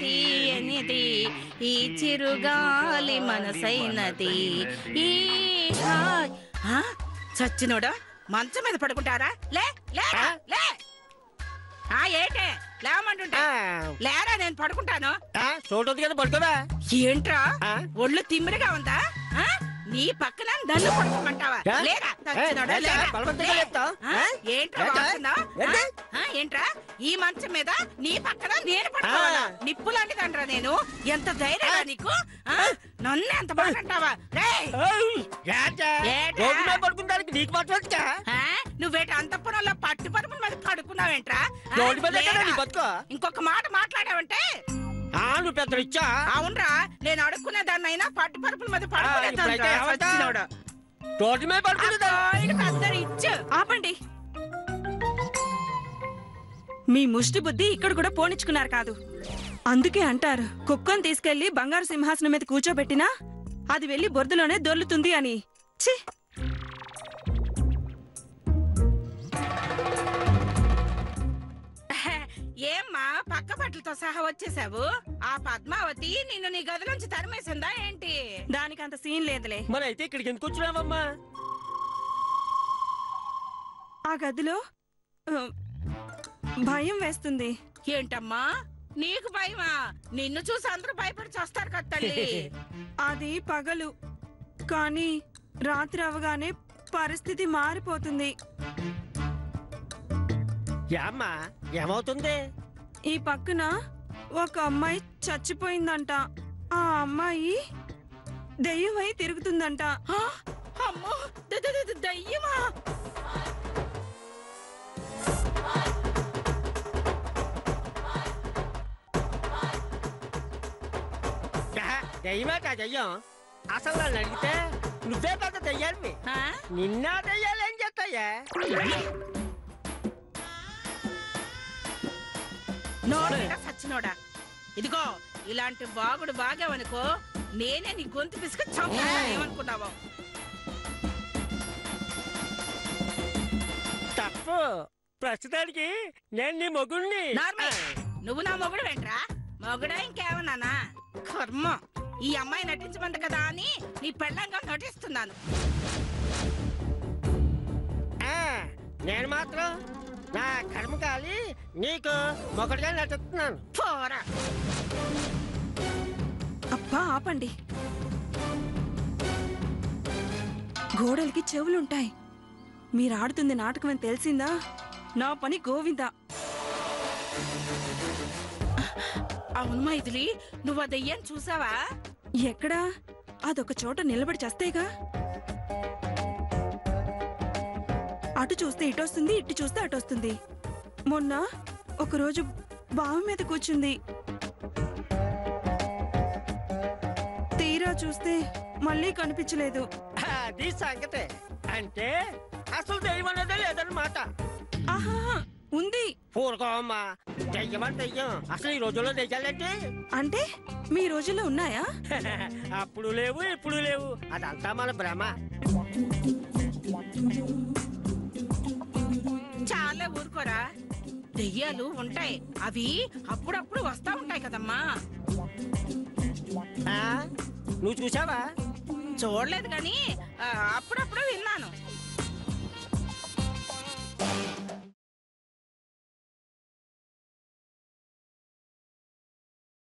తీయనిది ఈ చిరుగాలి మనసైనది ఈ చచ్చినోడా మంచం మీద పడుకుంటారా? లే లే లే ఏంటే లేవమంటుంటా లేరా, నేను పడుకుంటాను. చూడదు కదా పడుకోదా? ఏంట్రా ఒళ్ళు తిమ్మిరిగా ఉందా? నీ పక్కన నన్ను పడుకోమంటావా? లేరా ఏంట్రా ఈ మంచం మీద నీ పక్కన నేను పడుకోవాలా? నిప్పు లాంటిదంట్రా నేను. ఎంత ధైర్యం నీకు? నన్ను ఎంత బాగుంటావా? నువ్వేట అంతఃపురంలో పట్టు పరుపుల మీద పడుకున్నావేంట్రా? ఇంకొక మాట మాట్లాడావంటే నువ్వు పెద్ద ఇచ్చా. అవునరా, నేను అడుక్కునే దాన్నైనా పట్టు పరుపుల మీద పడుకునేదాన్ని. ఆపండి. మీ ముష్టి బుద్ధి ఇక్కడ కూడా పోనిచ్చుకున్నారు కాదు. అందుకే అంటారు కుక్కను తీసుకెళ్లి బంగారు సింహాసనం మీద కూర్చోబెట్టినా అది వెళ్లి బొర్దులోనే దొర్లుతుంది అని. ఛీ! ఏమ్మా పక్క బట్టలతో సహా వచ్చేసావు? ఆ పద్మావతి నిన్ను నీ గదిలోంచి తరిమేసిందా ఏంటి? దానికి అంత సీన్ లేదులే. మరి అయితే ఇక్కడికి ఎందుకు వచ్చినావమ్మా? ఆ గదిలో భయం వేస్తుంది. ఏంటమ్మా నీకు భయమా? నిన్ను చూసి అందరూ భయపడి చేస్తారు కదా తల్లి. అది పగలు, కానీ రాత్రి అవగానే పరిస్థితి మారిపోతుంది. ఏమ్మా ఏమవుతుంది? ఈ పక్కన ఒక అమ్మాయి చచ్చిపోయిందంట. ఆ అమ్మాయి దెయ్యమై తిరుగుతుందంట. అమ్మో దెయ్యమా? దెయ్యమేట దెయ్యం. అసలు నన్ను అడిగితే నువ్వే పెద్ద దెయ్యాన్ని. నిన్న దెయ్యాలు ఏం చేస్తాయా? సచ్చినోడా, ఇదిగో ఇలాంటి బాగుడు బాగావనుకో నేనే నీ గొంతు పిసుకు చంపేమనుకున్నావు. తప్పు. ప్రస్తుతానికి నేను నీ మొగుడిని. నువ్వు నా మొగుడు వెంట్రా? మొగుడా ఇంకేమన్నానా? కర్మ, ఈ అమ్మాయి నటించమంది కదా అని నీ పెళ్ళంగా నటిస్తున్నాను. నేను మాత్రం నా కర్మకాలి నీకు మొగుడుగా నటిస్తున్నాను. పోరా. అబ్బా ఆపండి. గోడలకి చెవులుంటాయి. మీరు ఆడుతుంది నాటకం అని తెలిసిందా? నా పని గోవిందా. అవును మైథిలి, నువ్వు ఆ దెయ్యాన్ని చూసావా? ఎక్కడా? అదొక చోట నిలబడి చేస్తేగా. అటు చూస్తే ఇటు వస్తుంది, ఇటు చూస్తే అటు వస్తుంది. మొన్న ఒకరోజు బావి మీద కూర్చుంది. తీరా చూస్తే మళ్ళీ కనిపించలేదు. అది సంగతే. అంటే అసలు దెయ్యం అన్నదే లేదన్నమాట. ఆహా, ఉంది. పూర్వమ్మా దెయ్యమని దెయ్యం. అసలు ఈ రోజుల్లో దెయ్యాలంటే అంటే మీ రోజుల్లో ఉన్నాయా? అప్పుడు లేవు, ఇప్పుడు లేవు. అదంతా మన భ్రమ. చాలా ఊరుకోరా. దెయ్యాలు ఉంటాయి, అవి అప్పుడప్పుడు వస్తా ఉంటాయి కదమ్మా. నువ్వు చూసావా? చూడలేదు గాని అప్పుడప్పుడు విన్నాను.